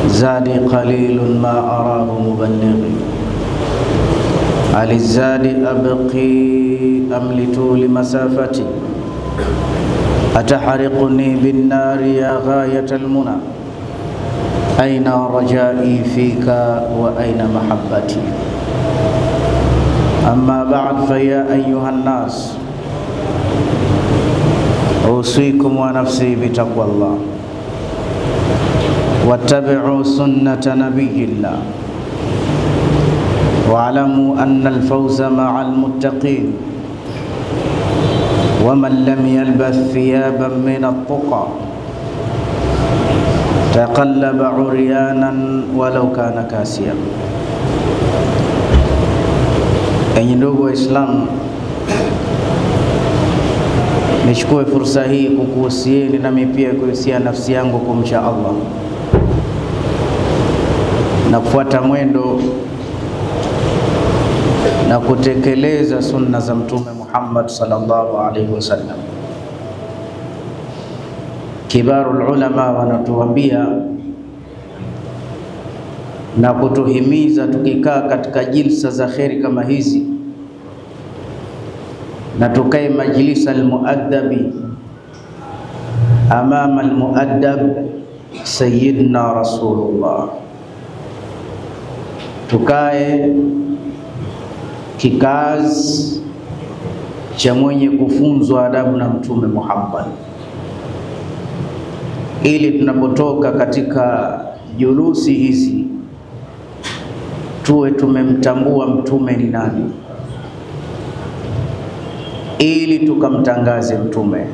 زادي قليل ما أراه مبلغي على الزاد أبقي أم لطول مسافتي أتحرقني بالنار يا غاية المنى أين رجائي فيك وأين محبتي أما بعد فيا أيها الناس أوصيكم ونفسي بتقوى الله واتبعوا سنة نبي الله واعلموا أن الفوز مع المتقين ومن لم يلبث ثيابا من التقى تقلب عريانا ولو كان كاسيا. Enyi ndugu Waislamu, nichukue fursa hii kukuhusieni nami pia kuhusia nafsi yangu kumcha Allah na kufuata mwendo na kutekeleza sunna za Mtume Muhammad sallallahu alaihi wasallam. Kibarul ulama wanatuambia na kutuhimiza tukikaa katika jilsa za kheri kama hizi na tukae majlisa almuaddabi amama almuaddab sayyidina Rasulullah, tukae kikazi cha mwenye kufunzwa adabu na Mtume Muhammad, ili tunapotoka katika julusi hizi tuwe tumemtambua mtume ni nani, ili tukamtangaze mtume,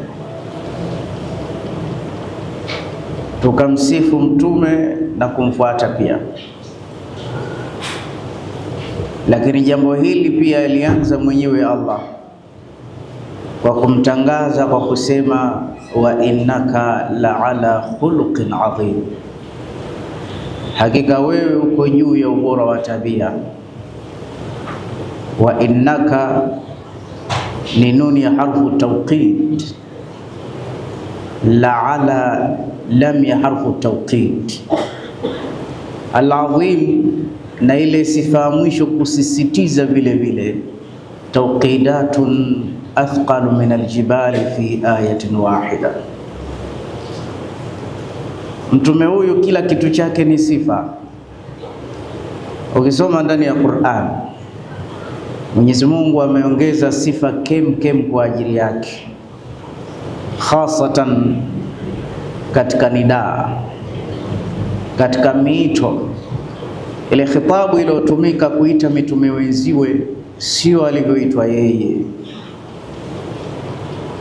tukamsifu mtume na kumfuata pia. Lakini jambo hili pia alianza mwenyewe Allah kwa kumtangaza kwa kusema wa innaka la ala khuluqin adhim, hakika wewe uko juu ya ubora wa tabia. Wa innaka ni nuni ya harfu tawqid, la ala lam ya harfu tawqid. Al-azim na ile sifa mwisho kusisitiza vile vile, tawqidatun athqalu min aljibali fi ayatin wahida. Mtume huyu kila kitu chake ni sifa. Ukisoma ndani ya Qur'an, Mwenyezi Mungu ameongeza sifa kem kwa ajili yake, khasatan katika nidaa, katika miito. Ile khitabu iliyotumika kuita mitume wenziwe sio alivyoitwa yeye.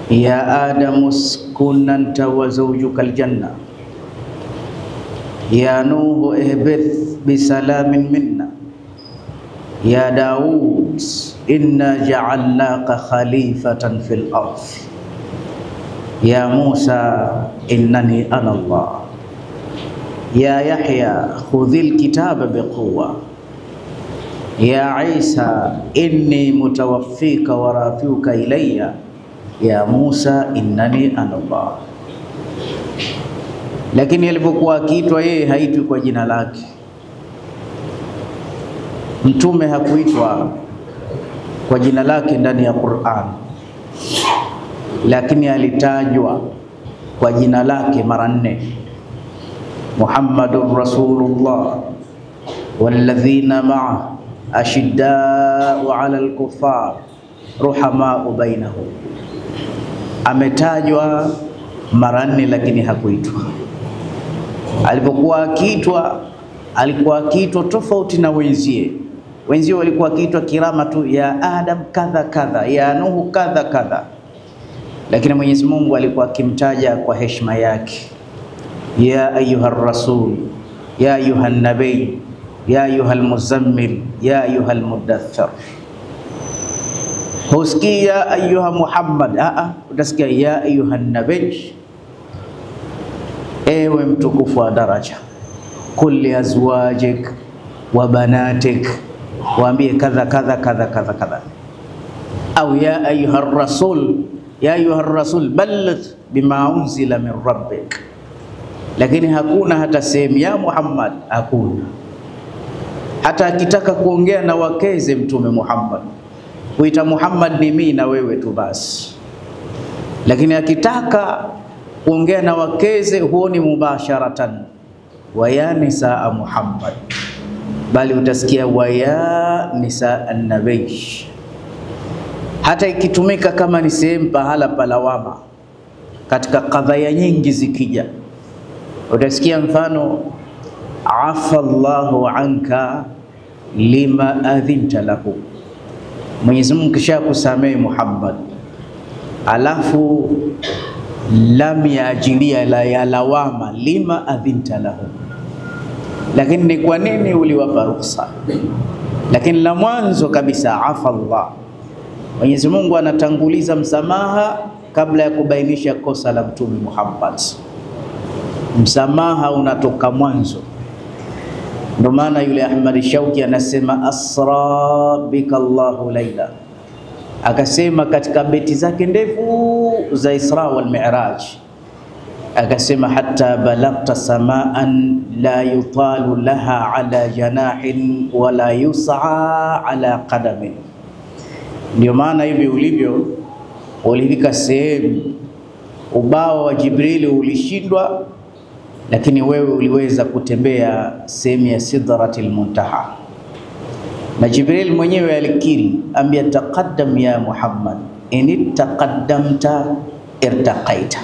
Ya Adamu uskun anta wa zawjuka aljanna, ya Nuhu ihbith bisalamin minna, ya Daud inna ja'alnaka khalifatan fil ardh, ya Musa innani ana Allah, ya Yahya khudhil kitaba biquwwa, ya Isa inni mutawaffika wa rafiuka ilayya, ya Musa innani ana Allah. Lakini alipokuwa akiitwa yeye haitwi kwa jina lake. Mtume hakuitwa kwa jina lake ndani ya Qur'an, lakini alitajwa kwa jina lake mara 4. Muhammadur Rasulullah walladhina ma'a ashidda'u 'alal kuffar ruhama'u bainahum. Ametajwa mara 4 lakini hakuitwa. Alipokuwa akiitwa, alikuwa akiitwa tofauti na wenzie. Wenzie walikuwa akiitwa kirama tu, ya Adam kadha kadha, ya Nuhu kadha kadha. Lakini Mwenyezi Mungu alikuwa akimtaja kwa heshima yake, ya ayyuhar rasul, ya ayyuhan nabiy, ya ayyuhal muzammil, ya ayyuhal muddaththir. Husikii ya ayyuha Muhammad, utasikia ya ayyuhan nabiy, ewe mtukufu wa daraja. Kulli azwajik wa banatik, waambie kadha kadha kadha kadha kadha. Au ya ayyuhar rasul, ya ayyuhar rasul balligh bima unzila min rabbik. lakini hakuna hata sehemu ya Muhammad, hakuna. Hata akitaka kuongea na wakeze Mtume Muhammad, kuita Muhammad ni mimi na wewe tu basi, lakini akitaka kuongea na wakeze huoni mubasharatan wa ya nisaa Muhammad, bali utasikia wa ya nisaa an-nabiy. Hata ikitumika kama ni sehemu pahala palawama katika kadhaya nyingi zikija, utasikia mfano afa Allahu anka lima adhinta lahu. Mwenyezi Mungu kisha kusamehe Muhammad, alafu lam yaajilia la ya lawama lima adhinta lahu, lakini ni kwa nini uliwapa ruhusa? Lakini la mwanzo kabisa afa Allah, Mwenyezi Mungu anatanguliza msamaha kabla ya kubainisha kosa la Mtume Muhammad. Msamaha unatoka mwanzo. Ndio maana yule Ahmad Shauki anasema asra bika Allahu laila, akasema katika beti zake ndefu za Isra wal Mi'raj, akasema hatta balagta samaan la yutalu laha ala janahin wala yus'a ala qadamin. Ndio maana hivi ulivyo, ulifika sehemu ubao wa Jibril ulishindwa, lakini wewe uliweza kutembea sehemu ya Sidratil Muntaha. Na Jibril mwenyewe alikiri, ambia taqaddam ya Muhammad, in taqaddamta irtaqaita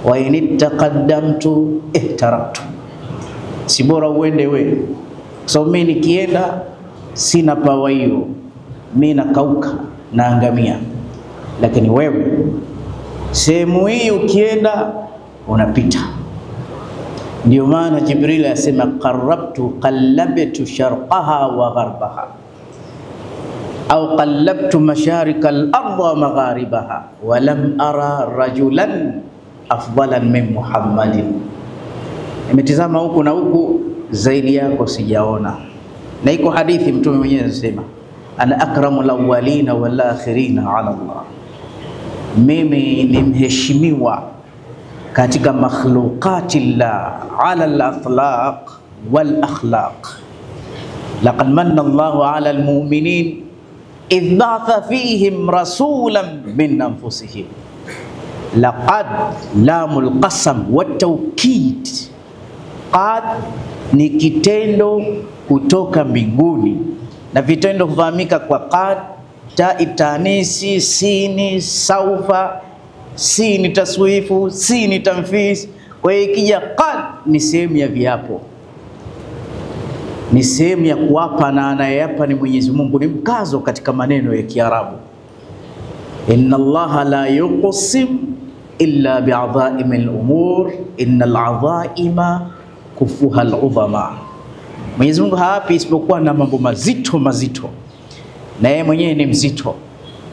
wa in taqaddamtu ihtaraktu. Si bora uende wewe, so mimi nikienda sina pawa hiyo, mimi nakauka naangamia, lakini wewe sehemu hii ukienda unapita. Ndio maana Jibril asema qarrabtu qallabtu sharqaha wa gharbaha au qallabtu masharika al-ardh wa magharibaha wa lam ara rajulan afdalan min Muhammadin. Nimetazama huku na huku, zaidi yako sijaona. Na iko hadithi Mtume mwenyewe anasema ana akramul awwalina wal akhirina ala Allah, mimi ni mheshimiwa katika makhluqatillah ala al-atlaq wal akhlaq. Laqad manna Allahu ala al-mu'minin idh ba'atha fihim rasulan min anfusihim. Laqad lamul qasam wat tawkid, qad ni kitendo kutoka mbinguni, na vitendo hufahamika kwa qad, ta itanisi, sini saufa, sini taswifu, sini tanfis. Kwa hiyo ikija qad ni sehemu ya viapo, ni sehemu ya kuapa, na anayeapa ni Mwenyezi Mungu. Ni mkazo katika maneno ya Kiarabu, inna Allaha la yuqsim illa bi'adha'im al-umur innal 'adha'ima kufuha al-'udhama. Mwenyezi Mungu haapi isipokuwa na mambo mazito mazito, na yeye mwenyewe ni mzito.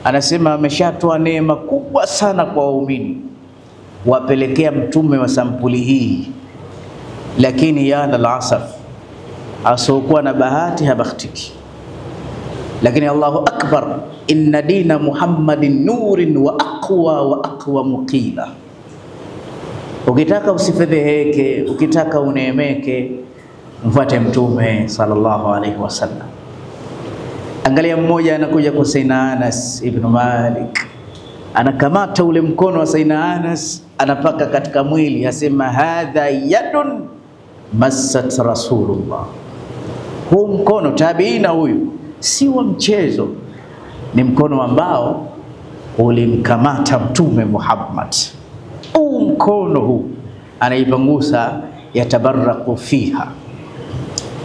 Anasema ameshatoa neema kubwa sana kwa waumini, wapelekea mtume wa sampuli hii, lakini ya al-asaf, asokuwa na bahati habahtiki. Lakini Allahu akbar, inna dina Muhammadin nurin wa aqwa muqila. Ukitaka usifedheheke, ukitaka uneemeke, mfuate Mtume sallallahu alaihi wasallam. Angalia, mmoja anakuja kwa Sayyidina Anas ibn Malik, anakamata ule mkono wa Sayyidina Anas, anapaka katika mwili, asema hadha yadun massat Rasulullah. Huu mkono, tabiina huyu si wa mchezo, ni mkono ambao ulimkamata Mtume Muhammad. Huu mkono huu anaipangusa, yatabarraku fiha.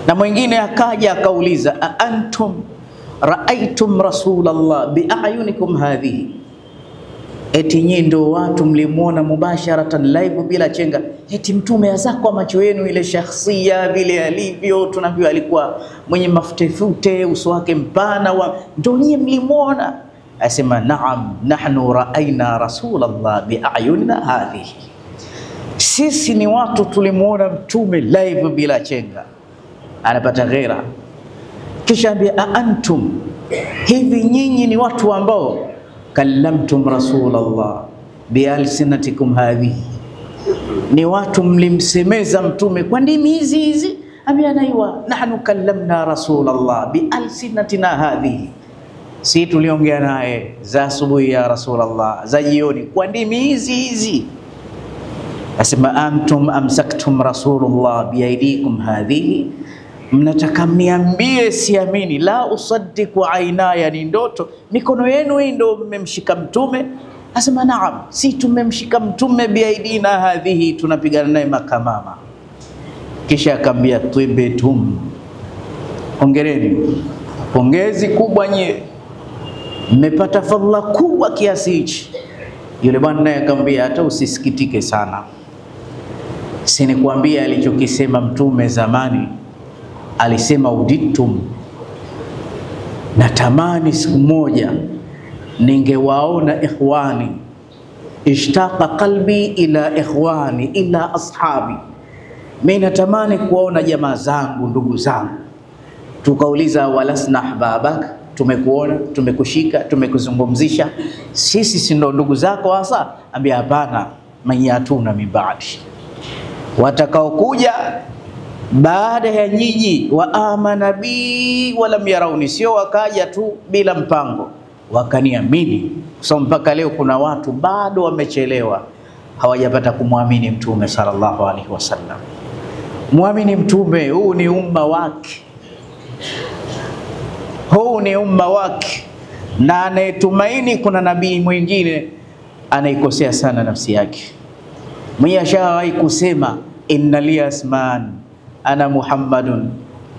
Na mwingine akaja akauliza, antum raaitum Rasulallah bi'ayunikum hadhihi, eti nyinyi ndio watu mlimuona mubasharatan live bila chenga, eti mtume azako kwa macho yenu, ile shakhsia vile alivyo, tunaambiwa alikuwa mwenye mafutefute, uso wake mpana, ndio nyinyi mlimuona? Asema naam, nahnu raaina Rasulallah bi'ayunina hadhihi, sisi ni watu tulimuona mtume live bila chenga. Anapata ghera, kisha ambia antum, hivi nyinyi ni watu ambao kallamtum Rasulallah bialsinatikum hadhihi, ni watu mlimsemeza mtume kwa ndimi hizi hizi. Ameanaiwa nahnu kallamna Rasulullah bi alsinatina hadhihi, si tuliongea naye za asubuhi ya Rasulullah, za jioni kwa ndimi hizi hizi. Asema antum amsaktum Rasulullah biaidikum hadhihi, mnataka mniambie siamini? La usaddiku ainaya, ni ndoto, mikono yenu hii ndio mmemshika mtume? Asema naam, si tumemshika mtume biaidina hadhihi, tunapigana naye makamama. Kisha akambia twibetum, hongereni, pongezi kubwa nyie, mmepata fadhila kubwa kiasi hichi. Yule bwana naye akamwambia hata usisikitike sana, si nikwambia alichokisema mtume zamani? Alisema uditum, natamani siku moja ningewaona ikhwani, ishtaqa qalbi ila ikhwani ila ashabi, mimi natamani kuona jamaa zangu, ndugu zangu. Tukauliza walasna ahbabak, tumekuona, tumekushika, tumekuzungumzisha, sisi si ndo ndugu zako hasa? Ambia hapana, mayatuna min ba'di, watakaokuja baada ya nyinyi, wa amana bi walam yarawni, sio wakaja tu bila mpango wakaniamini. So mpaka leo kuna watu bado wamechelewa, hawajapata kumwamini mtume sallallahu alaihi wasallam. Muamini mtume, huu ni umma wake, huu ni umma wake, na anayetumaini kuna nabii mwingine anaikosea sana nafsi yake. Mwenye ashawahi kusema inna li asman ana Muhammadun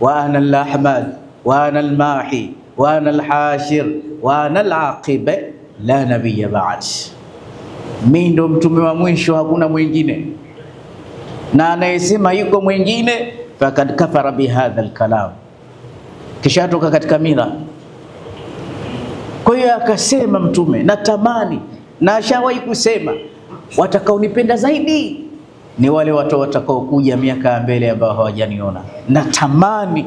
wa ana al-Ahmad wa ana al-Mahi wa ana al-Hashir wa ana al-Aqib la nabiyya ba'd, mimi ndo mtume wa mwisho, hakuna mwingine. Na anayesema yuko mwingine fakad kafara bihadha al-kalam, kisha toka katika mila. Kwa hiyo akasema mtume, natamani na ashawahi kusema watakaonipenda zaidi ni wale watu watakao kuja miaka ya mbele ambao hawajaniona. Natamani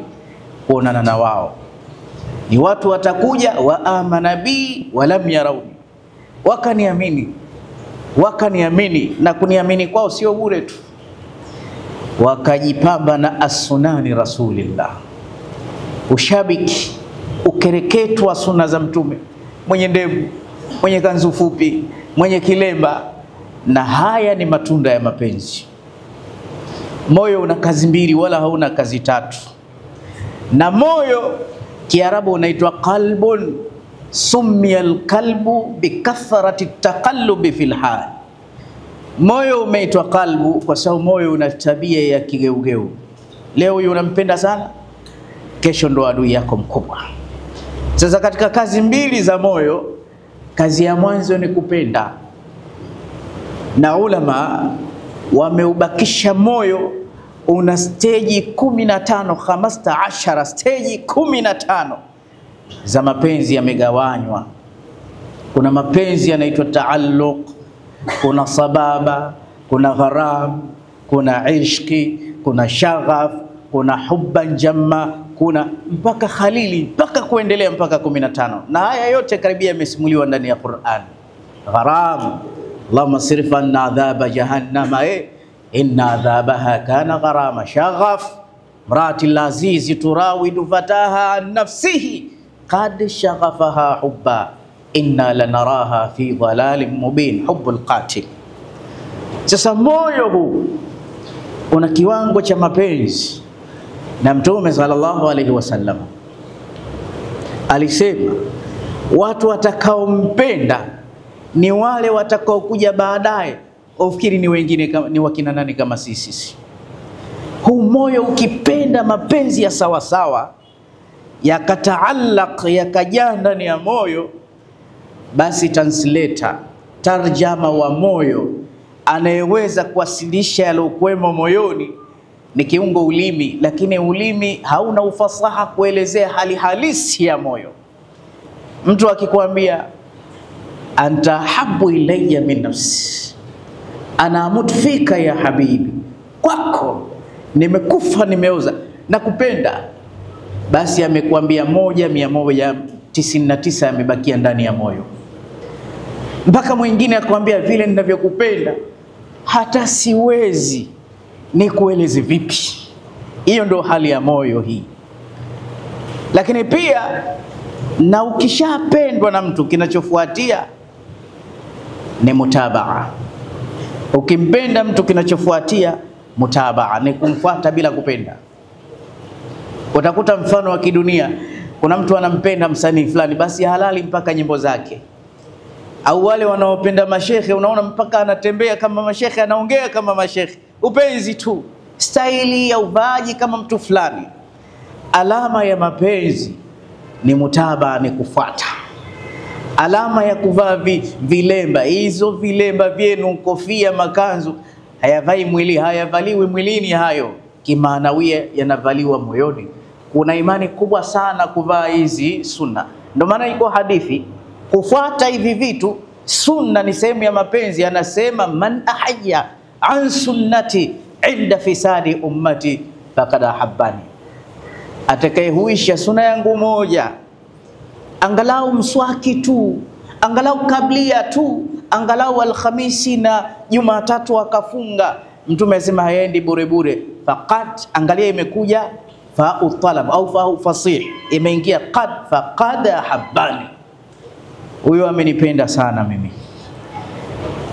kuonana na wao. Ni watu watakuja wa amana bi walam yarawni, wakaniamini, wakaniamini, na kuniamini kwao sio bure tu, wakajipamba na as-sunani rasulillah, ushabiki, ukereketu wa sunna za mtume, mwenye ndevu, mwenye kanzu fupi, mwenye kilemba. Na haya ni matunda ya mapenzi. Moyo una kazi mbili wala hauna kazi tatu. Na moyo Kiarabu unaitwa qalbun, summiya alqalbu bikathrati taqallubi fil hal. Moyo umeitwa qalbu kwa sababu moyo una tabia ya kigeugeu. Leo huyu unampenda sana, kesho ndo adui yako mkubwa. Sasa katika kazi mbili za moyo, kazi ya mwanzo ni kupenda, na ulama wameubakisha moyo una stage 15, 15 stage 15 za mapenzi yamegawanywa. Kuna mapenzi yanaitwa taalluq, kuna sababa, kuna gharam, kuna ishqi, kuna shaghaf, kuna hubban jamma, kuna mpaka khalili, mpaka kuendelea mpaka 15. Na haya yote karibia yamesimuliwa ndani ya Qur'an. Gharam, Allahumma sirif anna adhaba jahannama inna adhabaha kana gharama. Shaghaf, mrati al-azizi turawidu fataha an nafsihi qad shaghafaha hubba inna lanaraha fi dhalalin mubin, hubbul qatil. Sasa moyo huu una kiwango cha mapenzi, na Mtume sallallahu alaihi wasallam alisema watu watakaompenda ni wale watakao kuja baadaye, ufikiri ni wengine kama ni wakina nani kama sisi. Huu moyo ukipenda mapenzi ya sawa sawa, yakataallaq, yakajaa ndani ya moyo, basi translator, tarjama wa moyo, anayeweza kuwasilisha yalokuwemo moyoni ni kiungo ulimi, lakini ulimi hauna ufasaha kuelezea hali halisi ya moyo. Mtu akikwambia anta habbu ilayya min nafsi, ana amutfika ya habibi, kwako nimekufa nimeoza nakupenda, basi amekwambia 199 yamebakia ndani ya moyo. Mpaka mwingine akwambia vile ninavyokupenda hata siwezi ni kueleze vipi. Hiyo ndo hali ya moyo hii. Lakini pia na ukishapendwa na mtu, kinachofuatia ni mutabaa. Ukimpenda mtu, kinachofuatia mutabaa, ni kumfuata bila kupenda. Utakuta mfano wa kidunia, kuna mtu anampenda msanii fulani, basi halali mpaka nyimbo zake. Au wale wanaopenda mashehe, unaona mpaka anatembea kama mashehe, anaongea kama mashehe. Upenzi tu, staili ya uvaaji kama mtu fulani. Alama ya mapenzi ni mutabaa, ni kufuata. Alama ya kuvaa vilemba, hizo vilemba vyenu, kofia, makanzu, hayavaliwi mwilini hayo, kimaanawia yanavaliwa moyoni. Kuna imani kubwa sana kuvaa hizi sunna. Ndio maana iko hadithi, kufuata hivi vitu sunna ni sehemu ya mapenzi. Anasema man ahya an sunnati inda fisadi ummati faqad ahabbani, atakayehuisha sunna yangu moja, angalau mswaki tu, angalau kablia tu, angalau Alhamisi na Jumatatu akafunga, Mtume asema haendi bure bure. Faqad, angalia imekuja fa'u talab au fa'u fasih, imeingia qad, faqad ahabbani, huyo amenipenda sana mimi.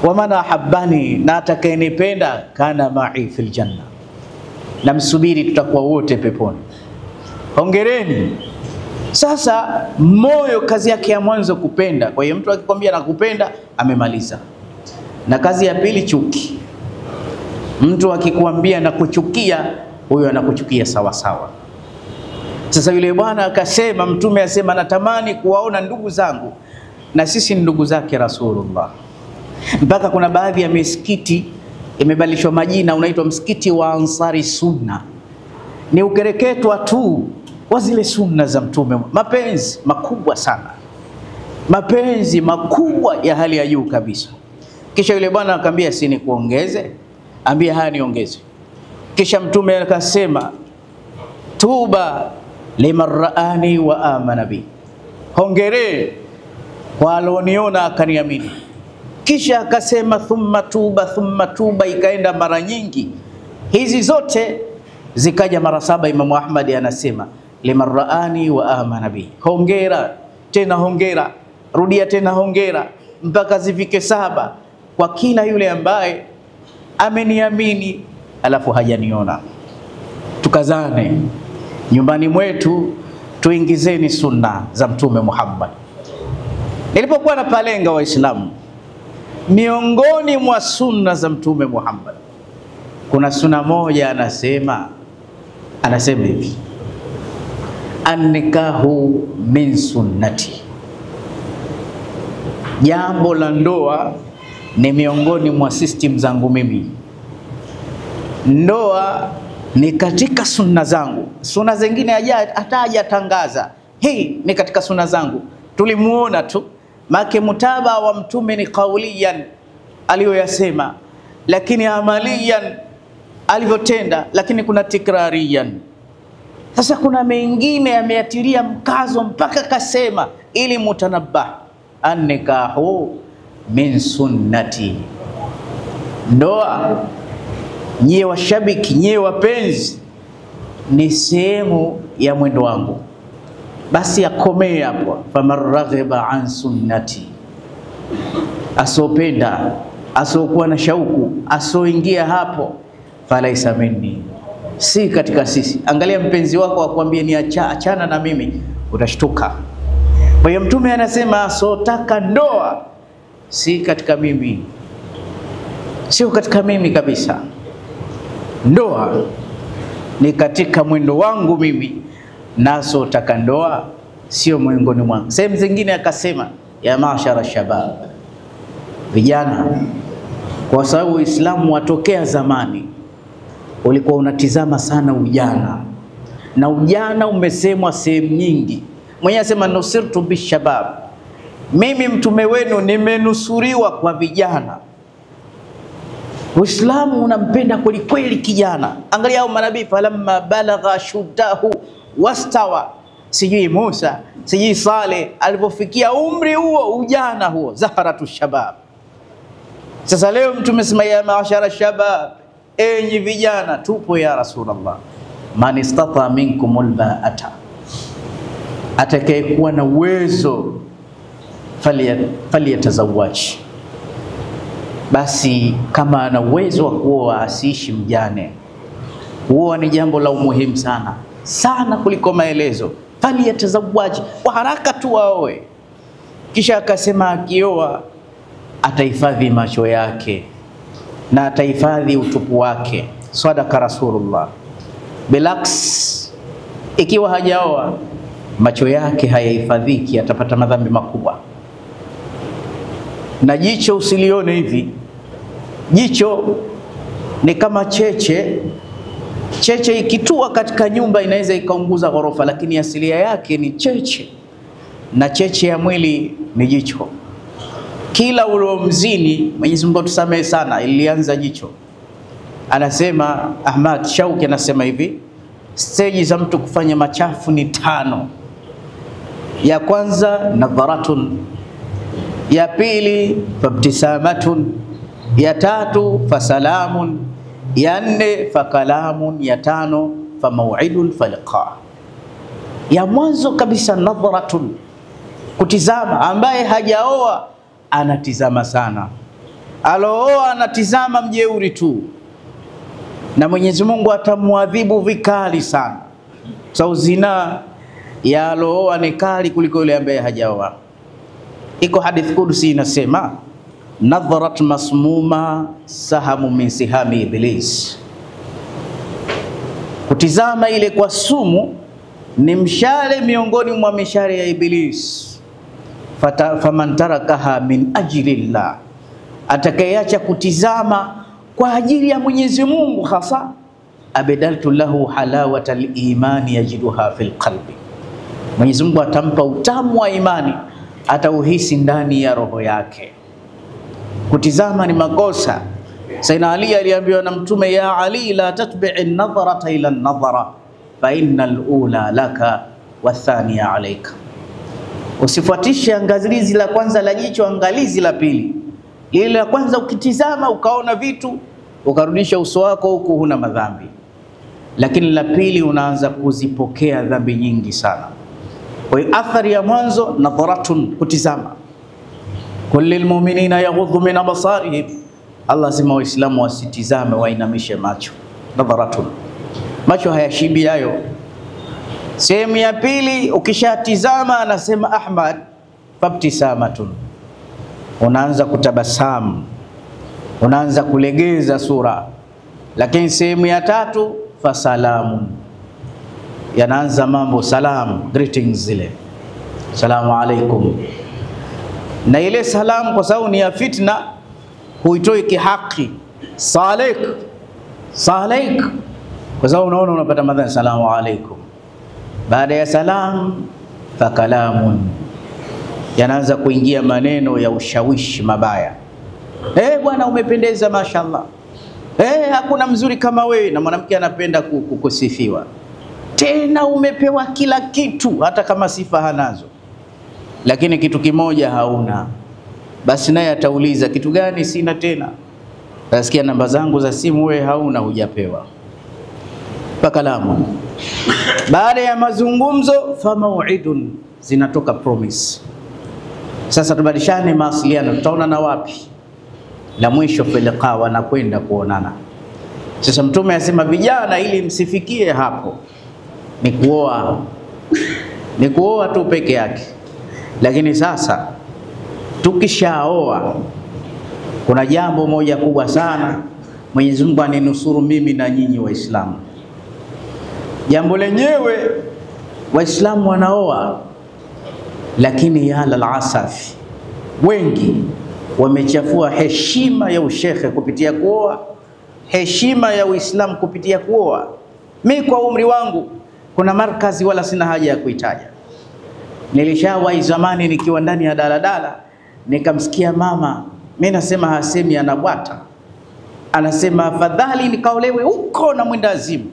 Wa man ahabbani, na atakayenipenda, kana ma'i fil janna, na msubiri tutakuwa wote peponi. Hongereni. Sasa moyo kazi yake ya mwanzo kupenda. Kwa hiyo mtu akikwambia nakupenda, amemaliza. Na kazi ya pili chuki. Mtu akikwambia nakuchukia, huyo anakuchukia sawa sawa. Sasa yule bwana akasema, Mtume asema, natamani kuwaona ndugu zangu, na sisi ndugu zake Rasulullah. Mpaka kuna baadhi ya misikiti imebadilishwa majina, unaitwa msikiti wa Ansari Sunna. Ni ukereketwa tu wa zile sunna za Mtume. Mapenzi makubwa sana, mapenzi makubwa ya hali ya juu kabisa. Kisha yule bwana akamwambia, si nikuongeze? Ambia haya, niongeze. Kisha Mtume akasema, tuba liman raani wa amana bi, hongere kwa aloniona akaniamini. Kisha akasema thumma tuba, ikaenda mara nyingi. Hizi zote zikaja mara 7. Imam Ahmad anasema liman raani wa amana bi, hongera tena hongera, rudia tena hongera, mpaka zifike 7 kwa kila yule ambaye ameniamini alafu hajaniona. Tukazane nyumbani mwetu, tuingizeni sunna za Mtume Muhammad. Nilipokuwa na palenga Waislamu, miongoni mwa sunna za Mtume Muhammad kuna sunna moja, anasema hivi, an-nikahu min sunnati, jambo la ndoa ni miongoni mwa system zangu mimi. Ndoa ni katika sunna zangu. Sunna zingine hata hajatangaza, hii ni katika sunna zangu. Tulimuona tu, make mutaba wa Mtume ni kauliyan aliyoyasema, lakini amaliyan alivyotenda, lakini kuna tikrariyan. Sasa kuna mengine ameyatilia mkazo mpaka kasema, ili mutanabah, an-nikahu min sunnati. Ndoa, nyie washabiki, nyie wapenzi, ni sehemu ya mwendo wangu. Basi akomee hapo, faman raghiba an sunnati, asopenda, asokuwa na shauku, asoingia hapo, falaisa minni, si katika sisi. Angalia mpenzi wako akwambie ni achana na mimi, utashtuka. Kwa hiyo Mtume anasema asotaka ndoa, si katika mimi, sio katika mimi kabisa. Ndoa ni katika mwendo wangu mimi, naso taka ndoa sio miongoni mwangu. Sehemu zingine akasema, ya mashara shabab, vijana, kwa sababu Uislamu watokea zamani ulikuwa unatizama sana ujana, na ujana umesemwa sehemu nyingi. Mwenye asema nusirtu bishabab, mimi Mtume wenu nimenusuriwa kwa vijana. Uislamu unampenda kweli kweli kijana. Angalia hao manabii, falamma balagha shuddahu wastawa, sijui Musa, sijui Saleh, alipofikia umri huo, ujana huo, zaharatu shabab, Sasa leo Mtume sema ya maashara shabab, enyi vijana, tupo ya Rasulullah, man istata minkumul ba'ata, atakayekuwa na uwezo faliyatazawwaj, basi kama ana uwezo wa kuoa asiishi mjane. Kuoa ni jambo la umuhimu sana sana kuliko maelezo. Faliyatazawwaj, kwa haraka tu aoe. Kisha akasema akioa atahifadhi macho yake na atahifadhi utupu wake. Sadaka Rasulullah. Bilaks, ikiwa hajaoa macho yake hayahifadhiki, atapata madhambi makubwa. Na jicho usilione hivi. Jicho ni kama cheche. Cheche ikitua katika nyumba inaweza ikaunguza ghorofa, lakini asilia yake ni cheche. Na cheche ya mwili ni jicho. Kila uliomzini, Mwenyezi Mungu tusamehe sana, ilianza jicho. Anasema Ahmad Shauki anasema hivi, stage za mtu kufanya machafu ni 5. Ya kwanza nadharatun, ya pili fabtisamatun, ya tatu fasalamun, ya 4 fakalamun, ya 5 famaw'idun faliqa. Ya mwanzo kabisa nadharatun, kutizama. Ambaye hajaoa anatizama sana, alooa anatizama mjeuri tu, na Mwenyezi Mungu atamuadhibu vikali sana. So zina ya alooa ni kali kuliko yule ambaye hajaoa. Iko hadith kudusi inasema, nadharat masmuma sahamu min sihami iblis, kutizama ile kwa sumu ni mshale miongoni mwa mishale ya Iblis. Faman tarakaha min ajlillah, atakayeacha kutizama kwa ajili ya Mwenyezi Mungu hasa, abadaltu lahu halawatal imani yajiduha fil qalbi, Mwenyezi Mungu atampa utamu wa imani, atauhisi ndani ya roho yake. Kutizama ni makosa. Sayyidina Ali aliambiwa na Mtume, ya Ali la tatbi'i an-nadharata ila an-nadhara fa innal ula laka wa thaniya alayka, usifuatishe angalizi la kwanza la jicho, angalizi la pili. Ile la kwanza ukitizama ukaona vitu ukarudisha uso wako huku, huna madhambi, lakini la pili unaanza kuzipokea dhambi nyingi sana. Kwa hiyo athari ya mwanzo nadharatun, kutizama. Kullil mu'minina yaghuddu min absarihim, Allah sema Waislamu wasitizame, wainamishe macho. Nadharatun, macho hayashibi hayo. Sehemu ya pili, ukishatizama anasema Ahmad, fabtisamatun, unaanza kutabasamu, unaanza kulegeza sura. Lakini sehemu ya tatu, fasalamun, yanaanza mambo salam, greetings zile, salamu alaikum. Na ile salamu kwa sababu ni ya fitna huitoi kihaki, salik salik, kwa sababu unaona unapata madhani salamu alaikum. Baada ya salam fakalamun, yanaanza kuingia maneno ya ushawishi mabaya. Bwana umependeza mashallah, hakuna mzuri kama wewe. Na mwanamke anapenda kusifiwa, tena umepewa kila kitu, hata kama sifa hanazo, lakini kitu kimoja hauna. Basi naye atauliza kitu gani? Sina tena. Nasikia namba zangu za simu wewe hauna, hujapewa. Fakalamu. Baada ya mazungumzo famau'idun, zinatoka promise. Sasa tubadilishane mawasiliano, tutaona na wapi? La mwisho filiqa, wanakwenda kuonana. Sasa Mtume asema vijana, ili msifikie hapo, ni kuoa, ni kuoa tu peke yake. Lakini sasa tukishaoa, kuna jambo moja kubwa sana Mwenyezi Mungu aninusuru mimi na nyinyi Waislamu. Jambo lenyewe Waislamu wanaoa, lakini ya lalasaf, wengi wamechafua heshima ya ushekhe kupitia kuoa, heshima ya Uislamu kupitia kuoa. Mimi kwa umri wangu kuna markazi wala sina haja ya kuitaja. Nilishawahi zamani nikiwa ndani ya daladala, nikamsikia mama, mimi nasema hasemi anabwata, anasema afadhali nikaolewe huko na mwenda azimu,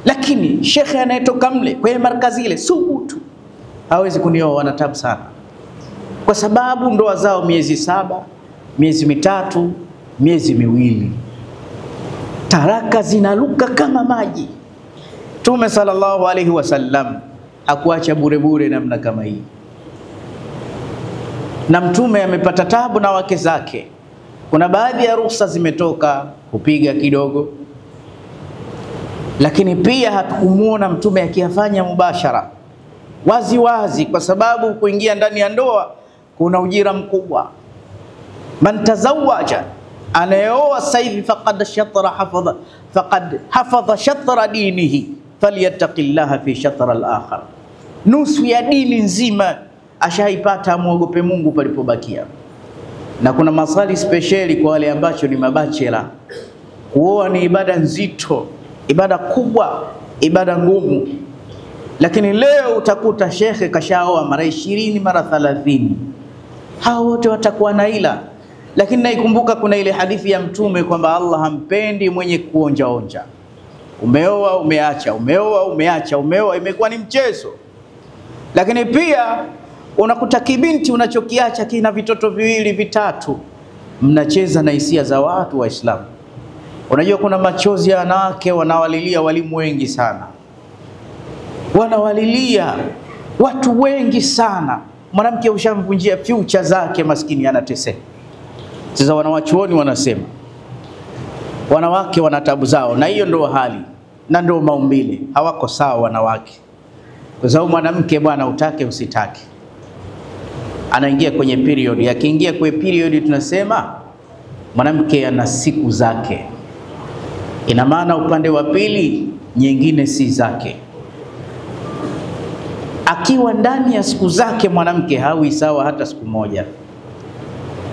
lakini shekhe anayetoka mle kwenye markazi ile subutu hawezi kunioa. Wanatabu sana, kwa sababu ndoa zao miezi 7, miezi mitatu, miezi miwili, taraka zinaluka kama maji. Mtume sallallahu alaihi wasallam hakuacha bure bure namna kama hii, na Mtume amepata tabu na wake zake. Kuna baadhi ya ruhusa zimetoka kupiga kidogo, lakini pia hatukumuona Mtume akiyafanya mubashara wazi wazi, kwa sababu kuingia ndani ya ndoa kuna ujira mkubwa. Man tazawaja, anayeoa sasa hivi, faqad hafadha shatra dinihi falyattaqillaha fi shatra al-akhar, nusu ya dini nzima ashaipata, muogope Mungu palipobakia. Na kuna masali speciali kwa wale ambacho ni mabachela. Kuoa ni ibada nzito, ibada kubwa, ibada ngumu. Lakini leo utakuta shekhe kashaoa mara 20 mara 30, hao wote watakuwa na ila. Lakini naikumbuka kuna ile hadithi ya Mtume kwamba Allah hampendi mwenye kuonja onja. Umeoa umeacha, umeoa umeacha, umeoa, imekuwa ni mchezo. Lakini pia unakuta kibinti unachokiacha kina vitoto viwili vitatu, mnacheza na hisia za watu Waislamu. Unajua kuna machozi ya wanawake wanawalilia walimu wengi sana, wanawalilia watu wengi sana. Mwanamke ushamvunjia future zake, maskini anateseka. Sasa wanawachuoni wanasema wanawake wana tabu zao, na hiyo ndio hali na ndio maumbile. Hawako sawa wanawake, kwa sababu mwanamke bwana, utake usitake, anaingia kwenye period. Akiingia kwenye period, tunasema mwanamke ana siku zake. Ina maana upande wa pili nyingine si zake. Akiwa ndani ya siku zake, mwanamke hawi sawa hata siku moja.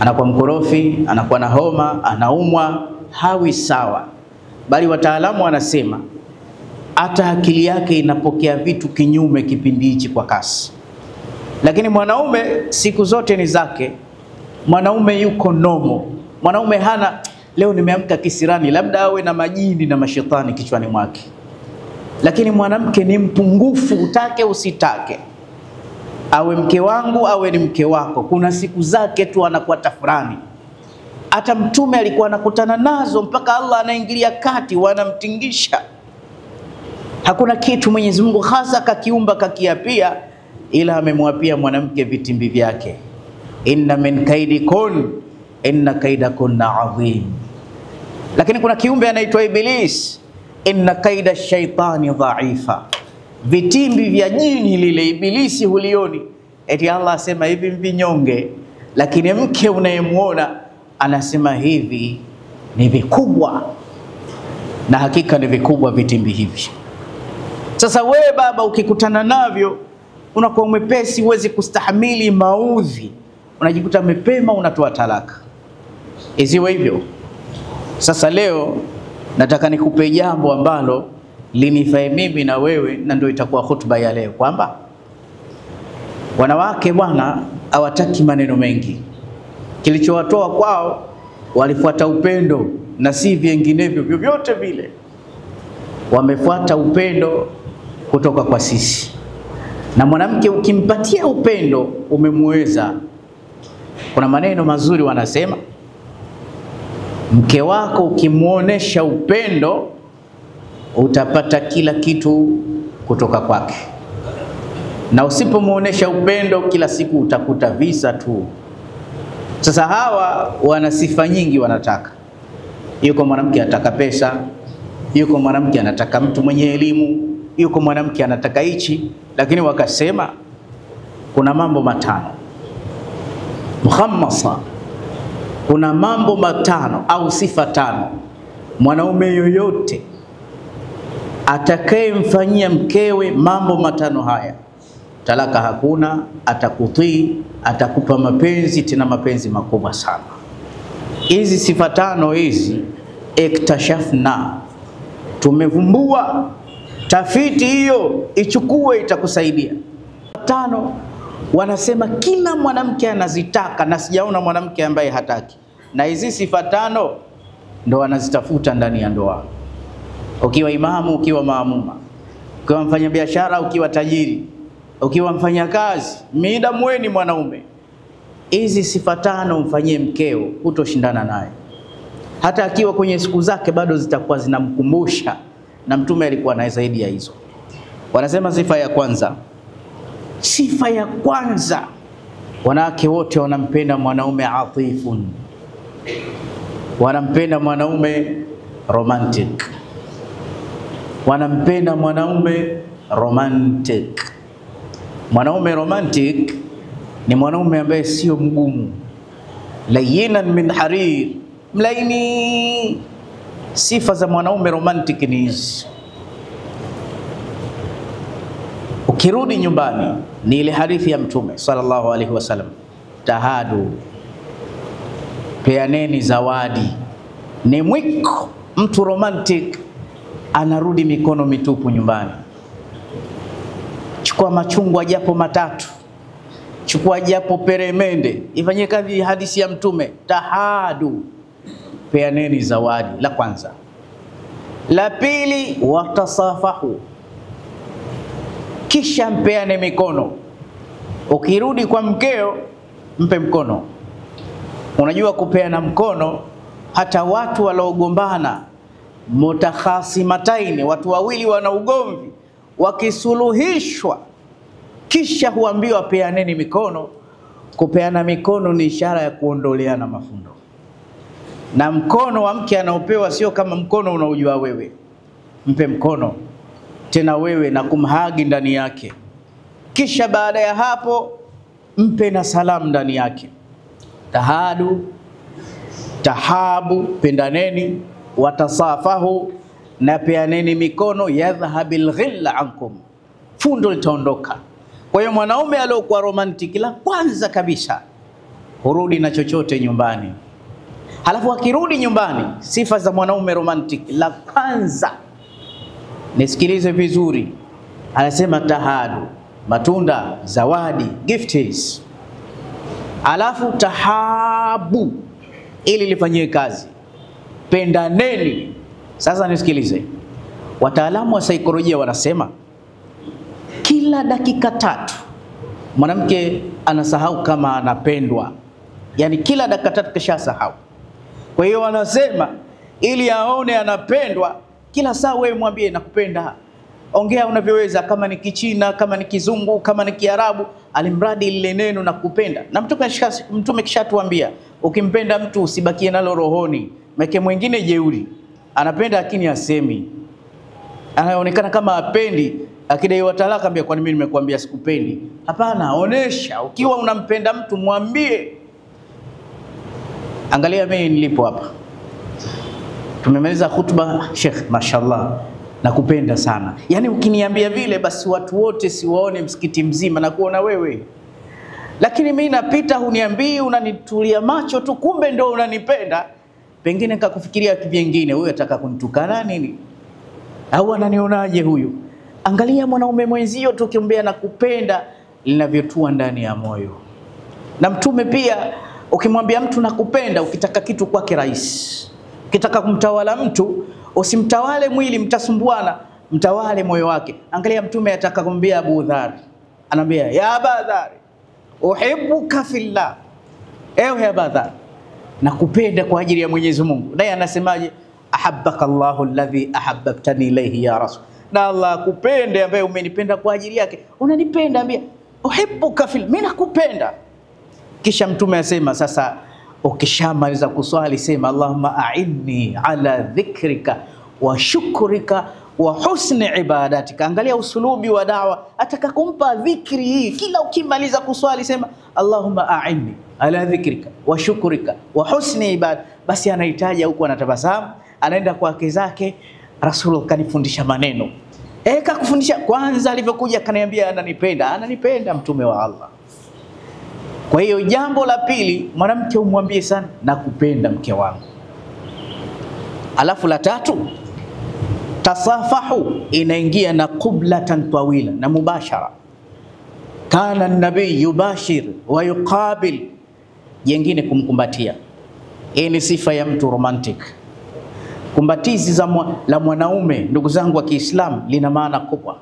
Anakuwa mkorofi, anakuwa na homa, anaumwa, hawi sawa. Bali wataalamu wanasema hata akili yake inapokea vitu kinyume kipindi hichi kwa kasi. Lakini mwanaume siku zote ni zake. Mwanaume yuko nomo. Mwanaume hana leo nimeamka kisirani, labda awe na majini na mashetani kichwani mwake. Lakini mwanamke ni mpungufu, utake usitake. Awe mke wangu, awe ni mke wako, kuna siku zake tu anakuwa tafurani. Hata Mtume alikuwa anakutana nazo mpaka Allah anaingilia kati, wanamtingisha. Hakuna kitu Mwenyezi Mungu hasa kakiumba kakiapia, ila amemwapia mwanamke vitimbi vyake. Inna min kaidikun inna kaidakunna adhim. Lakini kuna kiumbe anaitwa Iblis. Inna kaida shaitani dhaifa. Vitimbi vya jini lile Ibilisi hulioni. Eti Allah asema hivi vinyonge, lakini mke unayemuona anasema hivi ni vikubwa. Na hakika ni vikubwa vitimbi hivi. Sasa wewe baba ukikutana navyo unakuwa mwepesi, huwezi kustahimili maudhi, unajikuta mapema unatoa talaka. Isiwe hivyo. Sasa leo nataka nikupe jambo ambalo linifae mimi na wewe, na ndio itakuwa hutuba ya leo, kwamba wanawake bwana hawataki maneno mengi. Kilichowatoa kwao, walifuata upendo na si vinginevyo vyovyote vile. Wamefuata upendo kutoka kwa sisi. Na mwanamke ukimpatia upendo umemweza. Kuna maneno mazuri wanasema, mke wako ukimuonesha upendo utapata kila kitu kutoka kwake. Na usipomuonesha upendo, kila siku utakuta visa tu. Sasa hawa wana sifa nyingi wanataka. Yuko mwanamke anataka pesa, yuko mwanamke anataka mtu mwenye elimu, yuko mwanamke anataka hichi. Lakini wakasema kuna mambo matano muhammasa, kuna mambo matano au sifa tano mwanaume yoyote atakayemfanyia mkewe mambo matano haya, talaka hakuna, atakutii, atakupa mapenzi, tena mapenzi makubwa sana. Hizi sifa tano hizi iktashafna, tumevumbua. Tafiti hiyo ichukue, itakusaidia. Tano wanasema kila mwanamke anazitaka, na sijaona mwanamke ambaye hataki. Na hizi sifa tano ndo wanazitafuta ndani ya ndoa. Ukiwa imamu, ukiwa maamuma, ukiwa mfanya biashara, ukiwa tajiri, ukiwa mfanya kazi, mida mweni mwanaume, hizi sifa tano mfanyie mkeo, hutoshindana naye. Hata akiwa kwenye siku zake bado zitakuwa zinamkumbusha, na Mtume alikuwa na zaidi ya hizo. Wanasema sifa ya kwanza, wanawake wote wanampenda mwanaume atifun, wanampenda mwanaume romantic, wanampenda mwanaume romantic. Mwanaume romantic ni mwanaume ambaye sio mgumu, layinan min harir, mlaini. Sifa za mwanaume romantic ni hizi. Ukirudi nyumbani, ni ile hadithi ya Mtume sallallahu alaihi wasallam, tahadu, peaneni zawadi. Ni mwiko mtu romantic anarudi mikono mitupu nyumbani. Chukua machungwa japo matatu, chukua japo peremende, ifanyie kazi hadithi ya Mtume. Tahadu, peaneni zawadi, la kwanza. La pili, watasafahu, kisha mpeane mikono. Ukirudi kwa mkeo, mpe mkono. Unajua kupeana mkono, hata watu waliogombana, mutakhasimatain, watu wawili wana ugomvi, wakisuluhishwa kisha huambiwa peaneni mikono. Kupeana mikono ni ishara ya kuondoleana mafundo, na mkono wa mke anaopewa sio kama mkono unaojua wewe. Mpe mkono tena wewe na kumhagi ndani yake, kisha baada ya hapo mpe na salamu ndani yake. Tahadu, tahabu, pendaneni, watasafahu, na peaneni mikono. Yadhhabil ghilla ankum, fundo litaondoka. Kwa hiyo mwanaume aliyokuwa romantic, la kwanza kabisa hurudi na chochote nyumbani. Halafu akirudi nyumbani, sifa za mwanaume romantic, la kwanza, nisikilize vizuri, anasema tahadu, matunda, zawadi, gifts. Alafu tahabu, ili lifanyie kazi, pendaneni. Sasa nisikilize, wataalamu wa saikolojia wanasema kila dakika 3 mwanamke anasahau kama anapendwa. Yani kila dakika 3 kisha sahau. Kwa hiyo wanasema ili aone anapendwa, kila saa wewe mwambie nakupenda. Ongea unavyoweza, kama ni Kichina, kama ni Kizungu, kama ni Kiarabu, alimradi lile neno nakupenda. Na Mtume kishatuambia, ukimpenda mtu usibakie nalo rohoni. Mke mwingine jeuri, anapenda lakini asemi, anaonekana kama apendi, akidaiwa talaka ambia kwa nini mimi nimekuambia sikupendi. Hapana, onesha. Ukiwa unampenda mtu mwambie. Angalia mimi nilipo hapa, tumemaliza khutba, Sheikh mashallah nakupenda sana. Yani ukiniambia vile, basi watu wote siwaone msikiti mzima na kuona wewe. Lakini mimi napita huniambii, unanitulia macho tu, kumbe ndio unanipenda. Pengine nikakufikiria kivingine, huyu ataka kunitukana nini? Au ananionaje huyu? Angalia mwanaume mwenzio tukimbea nakupenda, linavyotua ndani ya moyo. Na Mtume pia, ukimwambia mtu nakupenda, ukitaka kitu kwake rahisi. Ukitaka kumtawala mtu, usimtawale mwili, mtasumbuana, mtawale moyo wake. Angalia Mtume ataka kumwambia Abu Dhar, anamwambia ya Abu Dhar, uhibbuka fillah, ewe Abu Dhar, nakupenda kwa ajili ya Mwenyezi Mungu. Naye anasemaje? Ahabbaka Allahu alladhi ahabbtani ilayhi ya Rasul, na Allah akupende ambaye umenipenda kwa ajili yake. Unanipenda, ambia uhibbuka fillah, mimi nakupenda. Kisha Mtume asema sasa, ukishamaliza kuswali sema Allahumma a'inni ala dhikrika wa shukrika wa husni ibadatika. Angalia usulubi wa dawa, ataka kumpa dhikri hii. Kila ukimaliza kuswali sema Allahumma a'inni ala dhikrika wa shukrika wa husni ibad. Basi anahitaji huko, anatabasamu, anaenda kwa wake zake, Rasulullah kanifundisha maneno. Kakufundisha kwanza, alivyokuja kaniambia ananipenda Mtume wa Allah. Kwa hiyo jambo la pili, mwanamke umwambie sana nakupenda mke wangu. Alafu la tatu, tasafahu, inaingia na qublatan tawila na mubashara. Kana an-nabii yubashir wa yuqabil, jengine kumkumbatia. Hii ni sifa ya mtu romantic. Kumbatizi la mwanaume, ndugu zangu wa Kiislamu, lina maana kubwa.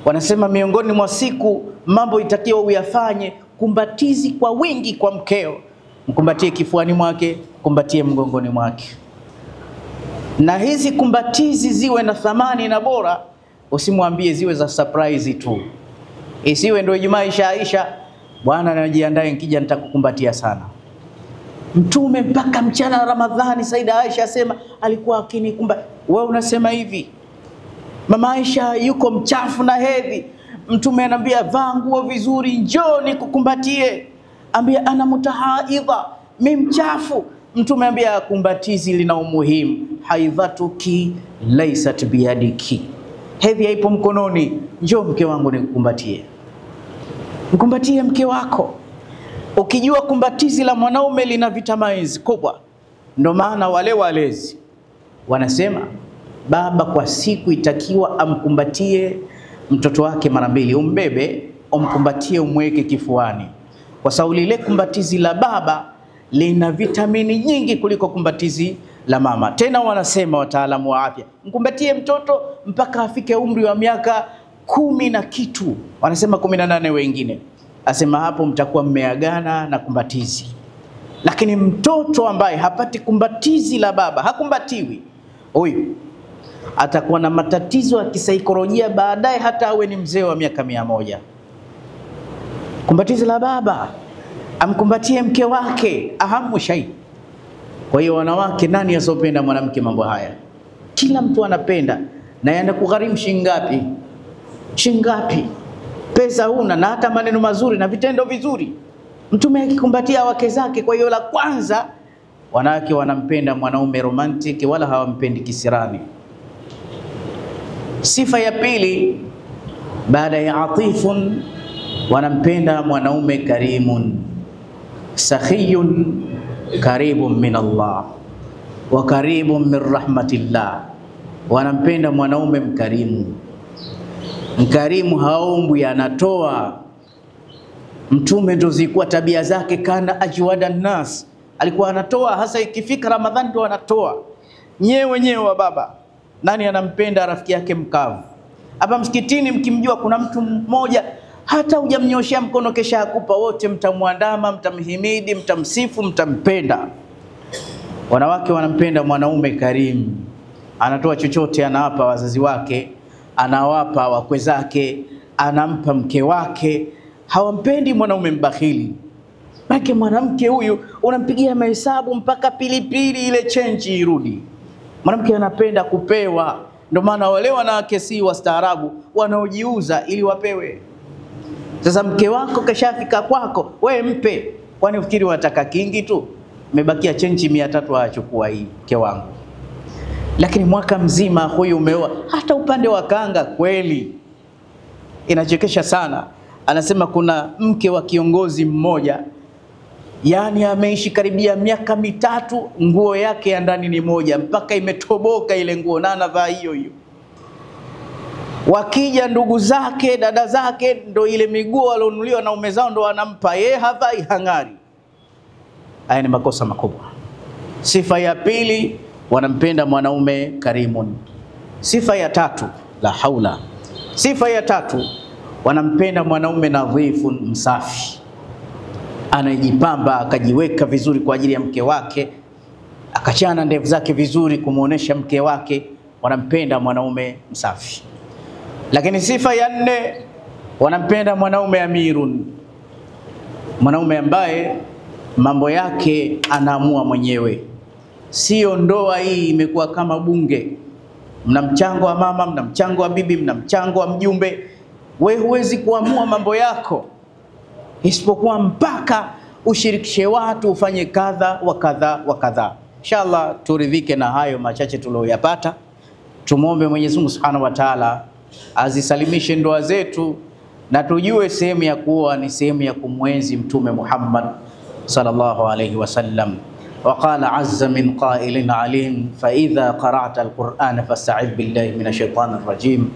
Wanasema miongoni mwa siku mambo itakiwa uyafanye kumbatizi kwa wingi kwa mkeo. Mkumbatie kifuani mwake, kumbatie mgongoni mwake. Na hizi kumbatizi ziwe na thamani na bora. Usimwambie ziwe za surprise tu. Isiwe ndio Ijumaa ishaisha, bwana najiandae nikija nitakukumbatia sana. Mtume mpaka mchana wa Ramadhani, Saida Aisha asema alikuwa akinikumba. Wewe unasema hivi, Mama Aisha yuko mchafu na hedhi. Mtume anambia vaa nguo vizuri, njoo nikukumbatie. Ambia ana mutahaidha, mimi mchafu. Mtume anambia kumbatizi lina umuhimu. Haidhatuki laysat biyadiki, hedhi haipo mkononi, njoo mke wangu nikukumbatie. Mkumbatie mke wako. Ukijua kumbatizi la mwanaume lina vitamins kubwa, ndio maana wale walezi wanasema baba kwa siku itakiwa amkumbatie mtoto wake mara 2. Umbebe, umkumbatie, umweke kifuani, kwa sababu lile kumbatizi la baba lina vitamini nyingi kuliko kumbatizi la mama. Tena wanasema wataalamu wa afya, mkumbatie mtoto mpaka afike umri wa miaka 10 na kitu, wanasema 18 wengine. Asema hapo mtakuwa mmeagana na kumbatizi. Lakini mtoto ambaye hapati kumbatizi la baba, hakumbatiwi, huyu atakuwa na matatizo ya kisaikolojia baadaye, hata awe ni mzee wa miaka 100. Kumbatizi la baba, amkumbatie mke wake, ahamu shay. Kwa hiyo wanawake, nani asopenda mwanamke mambo haya? Kila mtu anapenda. Na yanakugharimu shingapi? Shingapi? Pesa huna na hata maneno mazuri na vitendo vizuri. Mtume akikumbatia wake zake. Kwa hiyo la kwanza, wanawake wanampenda mwanaume romantic, wala hawampendi kisirani. Sifa ya pili baada ya atifun, wanampenda mwanaume karimun, sakhiyun, karibun min Allah wa karibun min rahmatillah. Wanampenda mwanaume mkarimu. Mkarimu haombwi, anatoa. Mtume ndio zilikuwa tabia zake, kana ajwada nas, alikuwa anatoa, hasa ikifika Ramadhani ndio anatoa. Wenyewe wa baba, nani anampenda rafiki yake mkavu? Hapa msikitini mkimjua kuna mtu mmoja hata hujamnyoshia mkono kesha akupa, wote mtamwandama, mtamhimidi, mtamsifu, mtampenda. Wanawake wanampenda mwanaume karimu, anatoa chochote, anawapa wazazi wake, anawapa wakwe zake, anampa mke wake. Hawampendi mwanaume mbakhili. Maana mwanamke huyu unampigia mahesabu mpaka pilipili ile change irudi. Mwanamke anapenda kupewa. Ndio maana wale wanawake si wastaarabu wanaojiuza ili wapewe. Sasa mke wako kashafika kwako, wewe mpe. Kwani ufikiri wataka kingi tu? Umebakia change 300 achukua hii mke wangu. Lakini mwaka mzima huyu umeoa, hata upande wa kanga kweli. Inachekesha sana. Anasema kuna mke wa kiongozi mmoja, yani ameishi karibia miaka 3, nguo yake ya ndani ni moja, mpaka imetoboka ile nguo na anavaa hiyo hiyo. Wakija ndugu zake, dada zake, ndo ile miguo alionuliwa na ume zao ndo anampa yeye, havai, hangari. Haya ni makosa makubwa. Sifa ya pili, wanampenda mwanaume karimun. Sifa ya tatu, la haula. Sifa ya tatu, wanampenda mwanaume nadhifun, msafi, anajipamba akajiweka vizuri kwa ajili ya mke wake, akachana ndevu zake vizuri kumuonesha mke wake. Wanampenda mwanaume msafi. Lakini sifa ya 4, wanampenda mwanaume amirun, mwanaume ambaye mambo yake anaamua mwenyewe. Sio ndoa hii imekuwa kama bunge, mna mchango wa mama, mna mchango wa bibi, mna mchango wa mjumbe. Wewe huwezi kuamua mambo yako, isipokuwa mpaka ushirikishe watu, ufanye kadha wa kadha wa kadha. Inshallah turidhike na hayo machache tulioyapata. Tumuombe Mwenyezi Mungu Subhanahu wa Ta'ala azisalimishe ndoa zetu, na tujue sehemu ya kuoa ni sehemu ya kumwenzi Mtume Muhammad sallallahu alayhi wasallam. وقال عز من قائل عليم فإذا قرأت القرآن فاستعذ بالله من الشيطان الرجيم.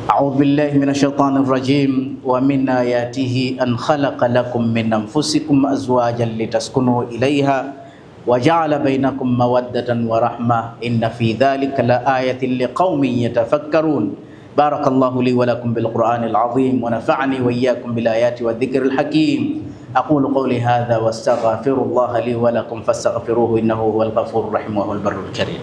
أعوذ بالله من الشيطان الرجيم. ومن آياته أن خلق لكم من أنفسكم أزواجا لتسكنوا إليها وجعل بينكم مودة ورحمة إن في ذلك لآية لقوم يتفكرون. بارك الله لي ولكم بالقرآن العظيم ونفعني وإياكم بالآيات والذكر الحكيم. aqulu qawli hadha wastaghfirullaha li wa lakum fastaghfiruhu innahu huwal ghafurur rahim wa huwal barrul karim.